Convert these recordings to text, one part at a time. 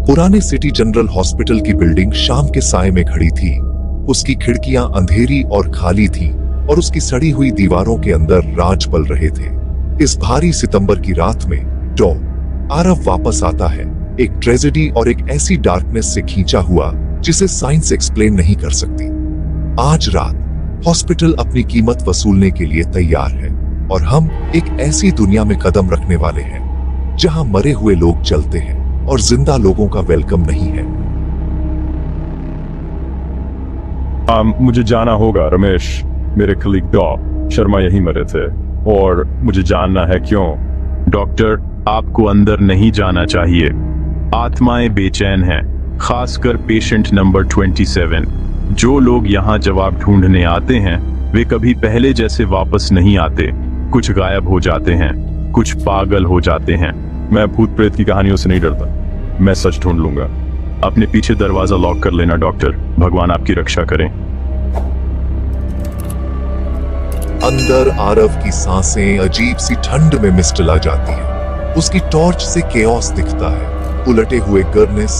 पुराने city general hospital की building शाम के साए में खड़ी थी। उसकी खिड़कियां अंधेरी और खाली थी और उसकी सड़ी हुई दीवारों के अंदर राज पल रहे थे। इस भारी सितंबर की रात में आरव वापस आता है, एक ट्रेजेडी और एक ऐसी डार्कनेस से खींचा हुआ जिसे साइंस एक्सप्लेन नहीं कर सकती। आज रात हॉस्पिटल अपनी कीमत वसूलने के लिए तैयार है और हम एक ऐसी दुनिया में कदम रखने वाले हैं जहां मरे हुए लोग चलते हैं और जिंदा लोगों का वेलकम नहीं है। मुझे जाना होगा रमेश। मेरे कलीग डॉ शर्मा यहीं मरे थे और मुझे जानना है क्यों। डॉक्टर, आपको अंदर नहीं जाना चाहिए। आत्माएं बेचैन हैं, खासकर पेशेंट नंबर 27। जो लोग यहाँ जवाब ढूंढने आते हैं वे कभी पहले जैसे वापस नहीं आते। कुछ गायब हो जाते हैं, कुछ पागल हो जाते हैं। मैं भूत प्रेत की कहानियों से नहीं डरता, मैं सच ढूंढ लूंगा। अपने पीछे दरवाजा लॉक कर लेना डॉक्टर। भगवान आपकी रक्षा करें। अंदर आरव की सांसें अजीब सी ठंड में मिस्टला जाती हैं। उसकी टॉर्च से केओस दिखता है, उलटे हुए गर्नेस,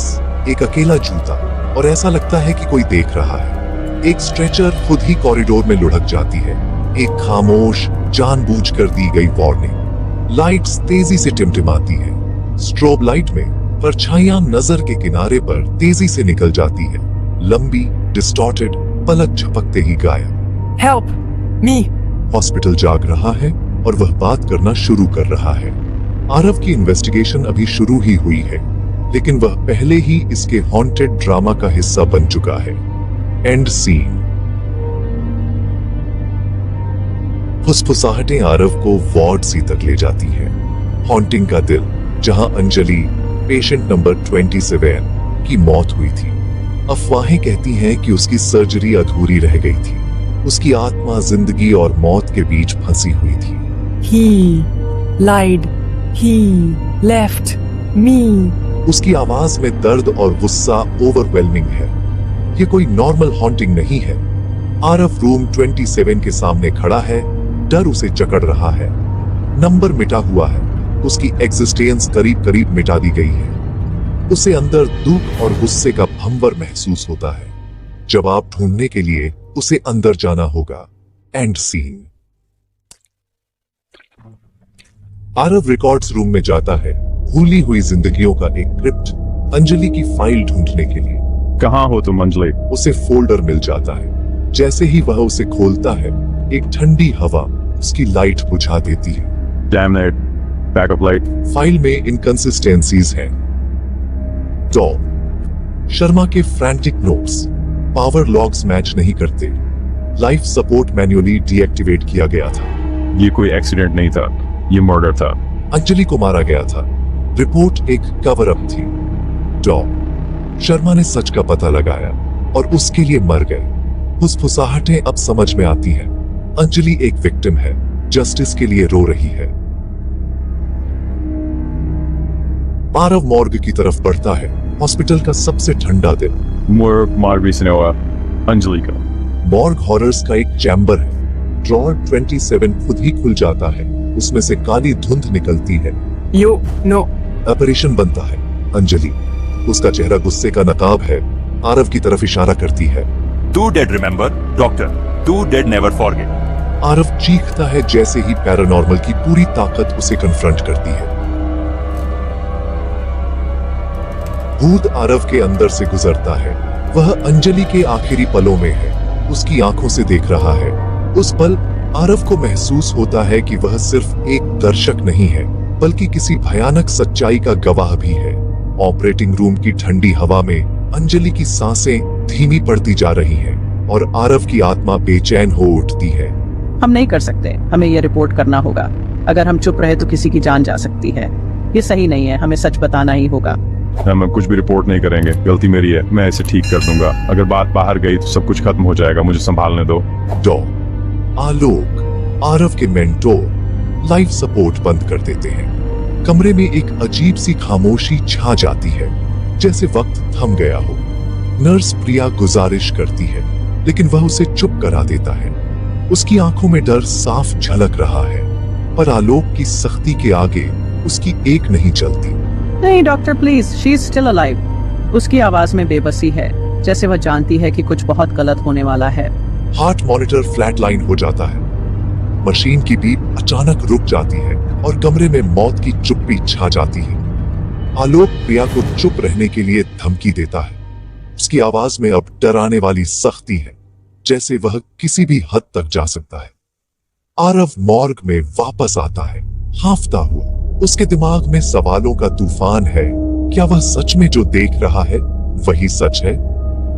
एक अकेला जूता और ऐसा लगता है कि कोई देख रहा है। एक स्ट्रेचर खुद ही कॉरिडोर में लुढ़क जाती है, एक खामोश जानबूझकर दी गई वार्निंग। लाइट्स तेजी से टिमटिमाती है। स्ट्रोब लाइट में परछाइयां नजर के किनारे पर तेजी से निकल जाती है, लंबी, डिस्टॉर्टेड, पलक झपकते ही गायब। Help me. हॉस्पिटल जाग रहा है और वह बात करना शुरू कर रहा है। आरव की इन्वेस्टिगेशन अभी शुरू ही हुई है, लेकिन वह पहले ही इसके हॉन्टेड ड्रामा का हिस्सा बन चुका है। And scene. फुसफुसाहटें आरव को वार्ड सी तक ले जाती है। हॉन्टिंग का दिल, जहां अंजलि पेशेंट नंबर 27 की मौत हुई थी। अफवाहें कहती हैं कि उसकी सर्जरी अधूरी रह गई थी। उसकी आत्मा जिंदगी और मौत के बीच फंसी हुई थी। He lied. He left me. उसकी आवाज में दर्द और गुस्सा ओवरवेलमिंग है। ये कोई नॉर्मल हॉन्टिंग नहीं है। आरव रूम 27 के सामने खड़ा है, डर उसे जकड़ रहा है। नंबर मिटा हुआ है, उसकी एग्जिस्टेंस करीब करीब मिटा दी गई है। उसे अंदर दुख और गुस्से का भंवर महसूस होता है। जवाब ढूंढने के लिए उसे अंदर जाना होगा। End scene. Aarav records room में जाता है, भूली हुई जिंदगियों का एक क्रिप्ट, अंजलि की फाइल ढूंढने के लिए। कहाँ हो तुम अंजलि? उसे फोल्डर मिल जाता है। जैसे ही वह उसे खोलता है, एक ठंडी हवा उसकी लाइट बुझा देती है। Damn it. Backup light. File में इनकंसिस्टेंसीज हैं। डॉ शर्मा के frantic notes, power logs match नहीं करते। लाइफ सपोर्ट मैन्युअली डीएक्टिवेट किया गया था। ये कोई एक्सीडेंट नहीं था, ये मर्डर था। अंजलि को मारा गया था। रिपोर्ट एक कवर अप थी। डॉ शर्मा ने सच का पता लगाया और उसके लिए मर गए। फुसफुसाहटें अब समझ में आती हैं। अंजलि एक विक्टिम है, जस्टिस के लिए रो रही है। आरव मॉर्ग की तरफ बढ़ता है। हॉस्पिटल का सबसे ठंडा दिन। मार्ग से हुआ अंजलि का। मॉर्ग हॉरर्स का एक चैम्बर है। ड्रॉर 27 खुद ही खुल जाता है, उसमें से काली धुंध निकलती है। You know. ऑपरेशन बनता है। अंजलि, उसका चेहरा गुस्से का नकाब है, आरव की तरफ इशारा करती है। Too dead remember, doctor. Too dead never forget. Aarav चीखता है जैसे ही पैरानॉर्मल की पूरी ताकत उसे कन्फ्रंट करती है। भूत आरव के अंदर से गुजरता है। वह अंजलि के आखिरी पलों में है, उसकी आंखों से देख रहा है। उस पल आरव को महसूस होता है कि वह सिर्फ एक दर्शक नहीं है, बल्कि किसी भयानक सच्चाई का गवाह भी है। ऑपरेटिंग रूम की ठंडी हवा में अंजलि की सांसें धीमी पड़ती जा रही हैं और आरव की आत्मा बेचैन हो उठती है। हम नहीं कर सकते, हमें यह रिपोर्ट करना होगा। अगर हम चुप रहे तो किसी की जान जा सकती है। ये सही नहीं है, हमें सच बताना ही होगा। हम कुछ भी रिपोर्ट नहीं करेंगे, गलती मेरी है, मैं इसे ठीक कर दूंगा। अगर बात बाहर गई तो सब कुछ खत्म हो जाएगा, मुझे संभालने दो। डॉ आलोक, आरव के मेंटोर, लाइफ सपोर्ट बंद कर देते हैं। कमरे में एक अजीब सी खामोशी छा जाती है, जैसे वक्त थम गया हो। नर्स प्रिया गुजारिश करती है, लेकिन वह उसे चुप करा देता है। उसकी आंखों में डर साफ झलक रहा है, पर आलोक की सख्ती के आगे उसकी एक नहीं चलती। नहीं doctor please, she is still alive. उसकी आवाज में बेबसी है, जैसे वह जानती है कि कुछ बहुत गलत होने वाला है। हार्ट मॉनिटर फ्लैटलाइन हो जाता है। मशीन की बीप अचानक रुक जाती है और कमरे में मौत की चुप्पी छा जाती है। आलोक प्रिया को चुप रहने के लिए धमकी देता है। उसकी आवाज में अब डराने वाली सख्ती है, जैसे वह किसी भी हद तक जा सकता है। आरव मॉर्ग में वापस आता है, हांफता हुआ। उसके दिमाग में सवालों का तूफान है। क्या वह सच में जो देख रहा है वही सच है?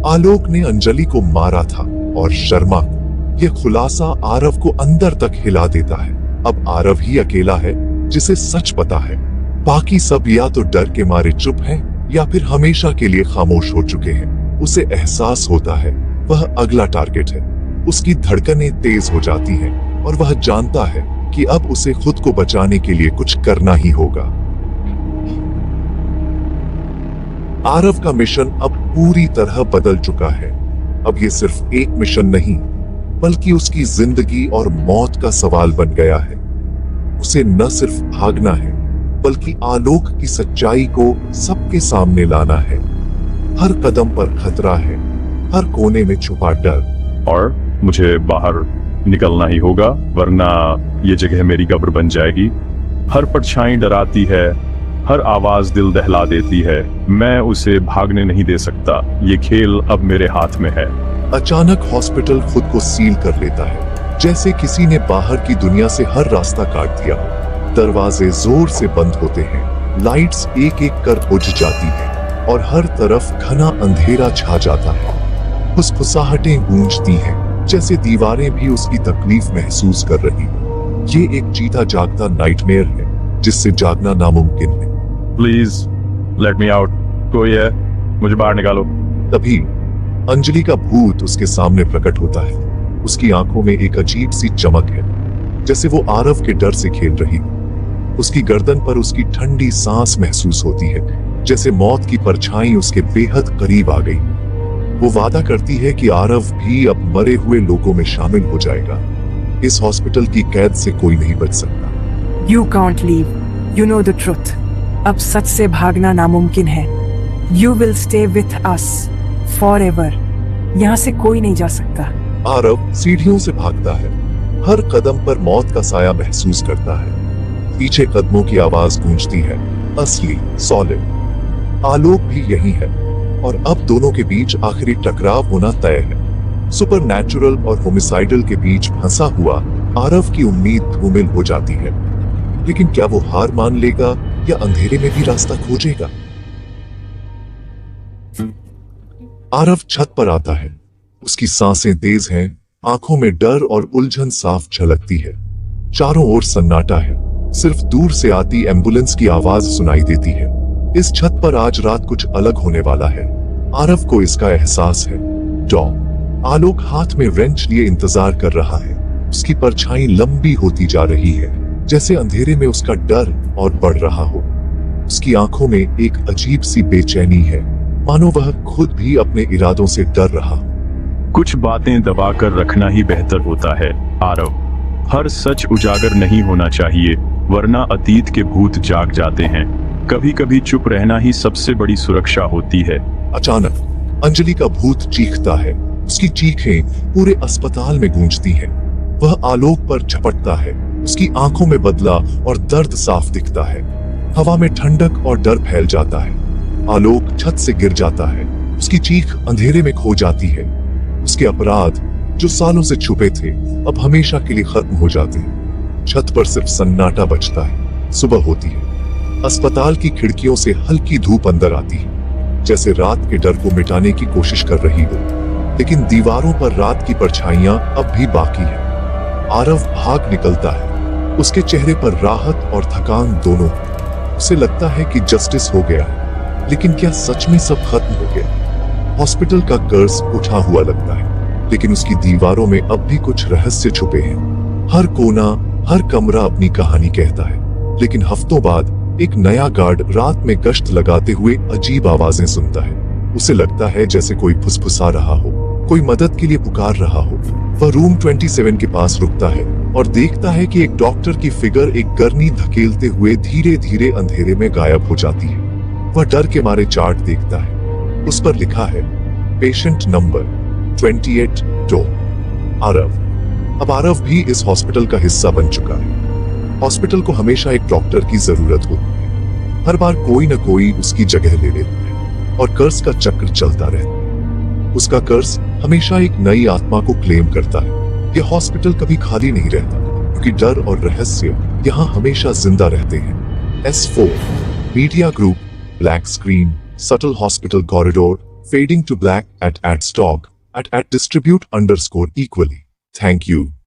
आलोक ने अंजलि को मारा था और शर्मा को। यह खुलासा आरव को अंदर तक हिला देता है। अब आरव ही अकेला है जिसे सच पता है। बाकी सब या तो डर के मारे चुप हैं या फिर हमेशा के लिए खामोश हो चुके हैं। उसे एहसास होता है वह अगला टारगेट है। उसकी धड़कनें तेज हो जाती हैं और वह जानता है कि अब उसे खुद को बचाने के लिए कुछ करना ही होगा। आरव का मिशन अब पूरी तरह बदल चुका है। अब ये सिर्फ एक मिशन नहीं, बल्कि उसकी जिंदगी और मौत का सवाल बन गया है। उसे न सिर्फ भागना है, बल्कि आलोक की सच्चाई को सबके सामने लाना है। हर कदम पर खतरा है, हर कोने में छुपा डर। और मुझे बाहर निकलना ही होगा, वरना ये जगह मेरी कब्र बन जाएगी। हर परछाई डराती है, हर आवाज दिल दहला देती है। मैं उसे भागने नहीं दे सकता। ये खेल अब मेरे हाथ में है। अचानक हॉस्पिटल खुद को सील कर लेता है, जैसे किसी ने बाहर की दुनिया से हर रास्ता काट दिया हो। दरवाजे जोर से बंद होते हैं, लाइट्स एक एक कर बुझ जाती हैं और हर तरफ घना अंधेरा छा जाता है। फुसफुसाहटें गूंजती हैं, जैसे दीवारें भी उसकी तकलीफ महसूस कर रही हो। ये एक जीता जागता नाइटमेयर है, जिससे जागना नामुमकिन है। Please let me out. कोई है, मुझे बाहर निकालो। तभी अंजलि का भूत उसके सामने प्रकट होता है। उसकी आंखों में एक अजीब सी चमक है, जैसे वो आरव के डर से खेल रही हो। उसकी गर्दन पर उसकी ठंडी सांस महसूस होती है, जैसे मौत की परछाई उसके बेहद करीब आ गई। वो वादा करती है कि आरव भी अब मरे हुए लोगों में शामिल हो जाएगा। इस हॉस्पिटल की कैद से कोई नहीं बच सकता। You can't leave. You know the truth. अब सच से भागना नामुमकिन है। You will stay with us forever. यहाँ से कोई नहीं जा सकता। आरव सीढ़ियों से भागता है, हर कदम पर मौत का साया महसूस करता है। पीछे कदमों की आवाज गूंजती है, असली, सॉलिड। आलोक भी यही है और अब दोनों के बीच आखिरी टकराव होना तय है। सुपरनैचुरल और होमिसाइडल के बीच फंसा हुआ आरव की उम्मीद धूमिल हो जाती है। लेकिन क्या वो हार मान लेगा या अंधेरे में भी रास्ता खोजेगा? आरव छत पर आता है। उसकी सांसें तेज हैं, आंखों में डर और उलझन साफ झलकती है। चारों ओर सन्नाटा है, सिर्फ दूर से आती एम्बुलेंस की आवाज सुनाई देती है। इस छत पर आज रात कुछ अलग होने वाला है। आरव को इसका एहसास है। आलोक हाथ में रेंच लिए इंतजार कर रहा है। उसकी परछाई लंबी होती जा रही है, जैसे अंधेरे में उसका डर और बढ़ रहा हो। उसकी आंखों में एक अजीब सी बेचैनी है, मानो वह खुद भी अपने इरादों से डर रहा हो। कुछ बातें दबाकर रखना ही बेहतर होता है आरव। हर सच उजागर नहीं होना चाहिए, वरना अतीत के भूत जाग जाते हैं। कभी कभी चुप रहना ही सबसे बड़ी सुरक्षा होती है। अचानक अंजलि का भूत चीखता है। उसकी चीखें पूरे अस्पताल में गूंजती हैं। वह आलोक पर झपटता है। उसकी आंखों में बदला और दर्द साफ दिखता है। हवा में ठंडक और डर फैल जाता है। आलोक छत से गिर जाता है। उसकी चीख अंधेरे में खो जाती है। उसके अपराध जो सालों से छुपे थे अब हमेशा के लिए खत्म हो जाते हैं। छत पर सिर्फ सन्नाटा बचता है। सुबह होती है। अस्पताल की खिड़कियों से हल्की धूप अंदर आती है, जैसे रात के डर को मिटाने की कोशिश कर रही हो। लेकिन दीवारों पर रात की परछाइयां अब भी बाकी है। आरव भाग निकलता है। उसके चेहरे पर राहत और थकान दोनों। उसे लगता है कि जस्टिस हो गया है, लेकिन क्या सच में सब खत्म हो गया? हॉस्पिटल का कर्ज उठा हुआ लगता है, लेकिन उसकी दीवारों में अब भी कुछ रहस्य छुपे हैं। हर कोना, हर कमरा अपनी कहानी कहता है। लेकिन हफ्तों बाद एक नया गार्ड रात में गश्त लगाते हुए अजीब आवाजें सुनता है। उसे लगता है जैसे कोई फुसफुसा रहा हो, कोई मदद के लिए पुकार रहा हो। वह रूम 27 के पास रुकता है और देखता है कि एक डॉक्टर की फिगर एक गरनी धकेलते हुए धीरे धीरे अंधेरे में गायब हो जाती है। वह डर के मारे चार्ट देखता है। उस पर लिखा है पेशेंट नंबर 28 टो आरव। अब आरव भी इस हॉस्पिटल का हिस्सा बन चुका है। हॉस्पिटल को हमेशा एक डॉक्टर की जरूरत होती है। हर बार कोई न कोई उसकी जगह ले लेता है और कर्ज का चक्र चलता रहता है। उसका कर्ज हमेशा एक नई आत्मा को क्लेम करता है। यह हॉस्पिटल कभी खाली नहीं रहता क्योंकि डर और रहस्य यहाँ हमेशा जिंदा रहते हैं। S4 media group, black screen, subtle hospital corridor, fading to black at stock, at distribute _ equally. Thank you.